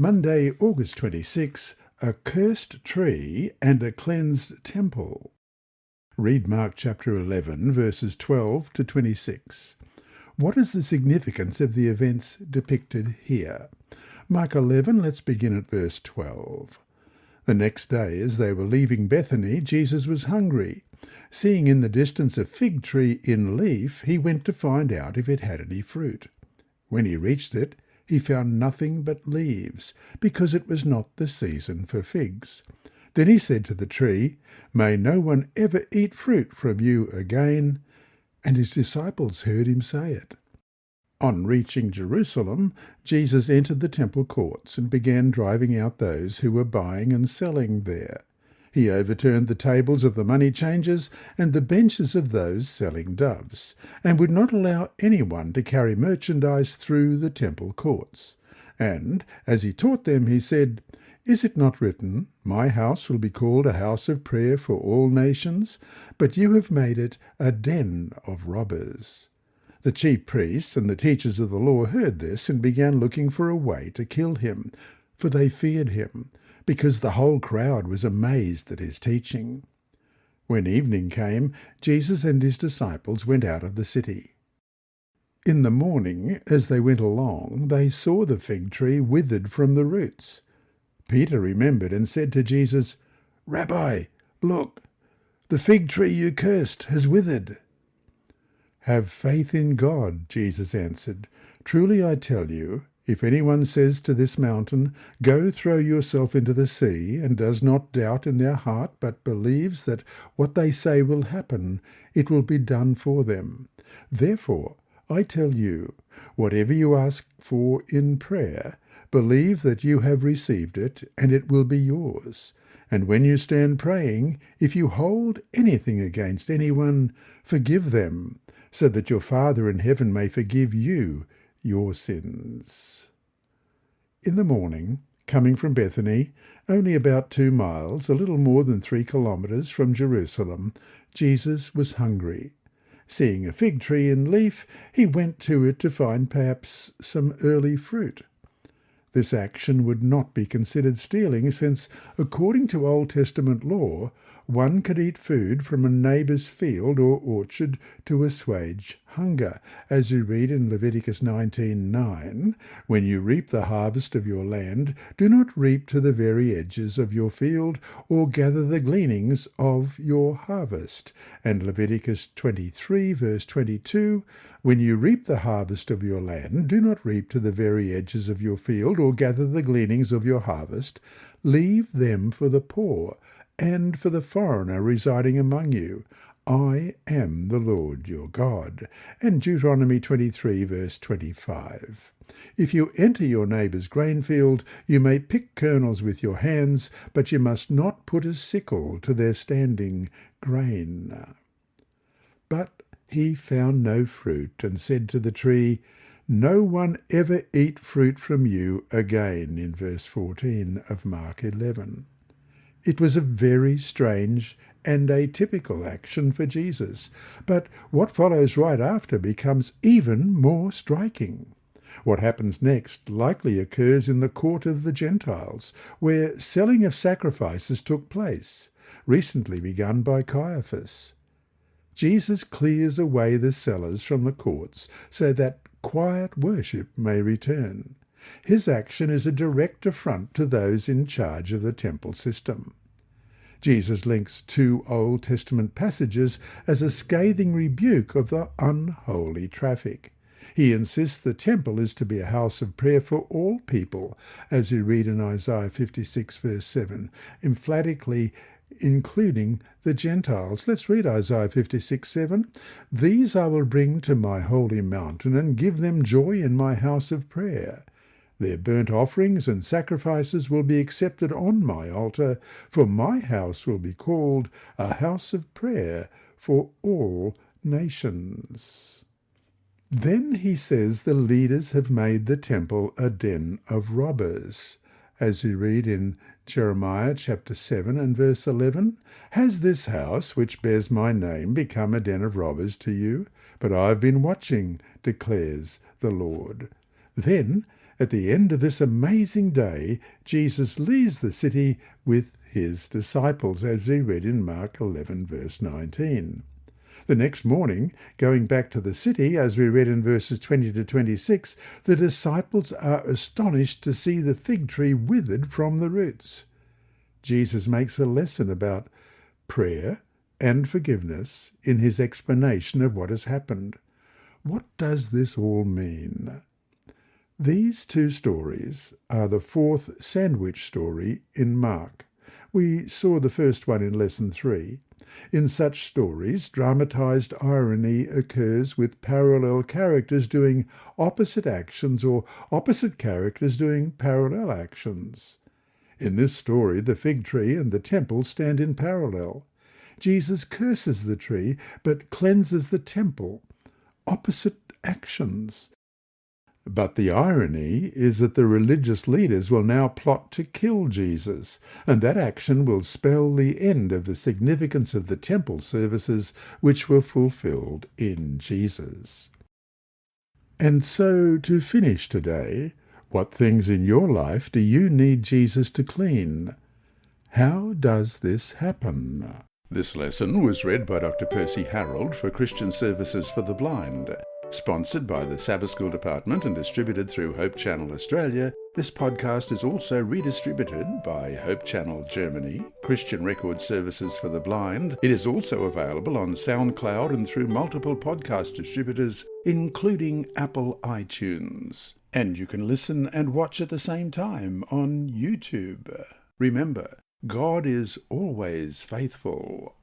Monday, August 26, a cursed tree and a cleansed temple. Read Mark chapter 11, verses 12 to 26. What is the significance of the events depicted here? Mark 11, let's begin at verse 12. The next day, as they were leaving Bethany, Jesus was hungry. Seeing in the distance a fig tree in leaf, he went to find out if it had any fruit. When he reached it, he found nothing but leaves, because it was not the season for figs. Then he said to the tree, "May no one ever eat fruit from you again." And his disciples heard him say it. On reaching Jerusalem, Jesus entered the temple courts and began driving out those who were buying and selling there. He overturned the tables of the money changers and the benches of those selling doves, and would not allow anyone to carry merchandise through the temple courts. And, as he taught them, he said, "Is it not written, 'My house will be called a house of prayer for all nations'? But you have made it a den of robbers." The chief priests and the teachers of the law heard this and began looking for a way to kill him, for they feared him, because the whole crowd was amazed at his teaching. When evening came, Jesus and his disciples went out of the city. In the morning, as they went along, they saw the fig tree withered from the roots. Peter remembered and said to Jesus, "Rabbi, look, the fig tree you cursed has withered." "Have faith in God," Jesus answered. "Truly I tell you, if anyone says to this mountain, 'Go throw yourself into the sea,' and does not doubt in their heart, but believes that what they say will happen, it will be done for them. Therefore, I tell you, whatever you ask for in prayer, believe that you have received it, and it will be yours. And when you stand praying, if you hold anything against anyone, forgive them, so that your Father in heaven may forgive you your sins." In the morning, coming from Bethany, only about 2 miles, a little more than 3 kilometres from Jerusalem, Jesus was hungry. Seeing a fig tree in leaf, he went to it to find perhaps some early fruit. This action would not be considered stealing, since, according to Old Testament law, one could eat food from a neighbour's field or orchard to assuage hunger, as we read in Leviticus 19:9, "When you reap the harvest of your land, do not reap to the very edges of your field, or gather the gleanings of your harvest." And Leviticus 23, verse 22, "When you reap the harvest of your land, do not reap to the very edges of your field, or gather the gleanings of your harvest. Leave them for the poor, and for the foreigner residing among you. I am the Lord your God." And Deuteronomy 23, verse 25. "If you enter your neighbour's grain field, you may pick kernels with your hands, but you must not put a sickle to their standing grain." But he found no fruit, and said to the tree, "No one ever eat fruit from you again," in verse 14 of Mark 11. It was a very strange and atypical action for Jesus, but what follows right after becomes even more striking. What happens next likely occurs in the court of the Gentiles, where selling of sacrifices took place, recently begun by Caiaphas. Jesus clears away the sellers from the courts so that quiet worship may return. His action is a direct affront to those in charge of the temple system. Jesus links 2 Old Testament passages as a scathing rebuke of the unholy traffic. He insists the temple is to be a house of prayer for all people, as we read in Isaiah 56, verse 7, emphatically including the Gentiles. Let's read Isaiah 56:7. "These I will bring to my holy mountain and give them joy in my house of prayer. Their burnt offerings and sacrifices will be accepted on my altar, for my house will be called a house of prayer for all nations." Then he says the leaders have made the temple a den of robbers. As we read in Jeremiah chapter 7 and verse 11, "Has this house, which bears my name, become a den of robbers to you? But I have been watching, declares the Lord." Then, At the end of this amazing day, Jesus leaves the city with his disciples, as we read in Mark 11, verse 19. The next morning, going back to the city, as we read in verses 20 to 26, the disciples are astonished to see the fig tree withered from the roots. Jesus makes a lesson about prayer and forgiveness in his explanation of what has happened. What does this all mean? These two stories are the fourth sandwich story in Mark. We saw the first one in Lesson 3. In such stories, dramatized irony occurs with parallel characters doing opposite actions or opposite characters doing parallel actions. In this story, the fig tree and the temple stand in parallel. Jesus curses the tree but cleanses the temple. Opposite actions. But the irony is that the religious leaders will now plot to kill Jesus, and that action will spell the end of the significance of the temple services which were fulfilled in Jesus. And so, to finish today, what things in your life do you need Jesus to clean? How does this happen? This lesson was read by Dr. Percy Harrold for Christian Services for the Blind. Sponsored by the Sabbath School Department and distributed through Hope Channel Australia, this podcast is also redistributed by Hope Channel Germany, Christian Record Services for the Blind. It is also available on SoundCloud and through multiple podcast distributors, including Apple iTunes. And you can listen and watch at the same time on YouTube. Remember, God is always faithful.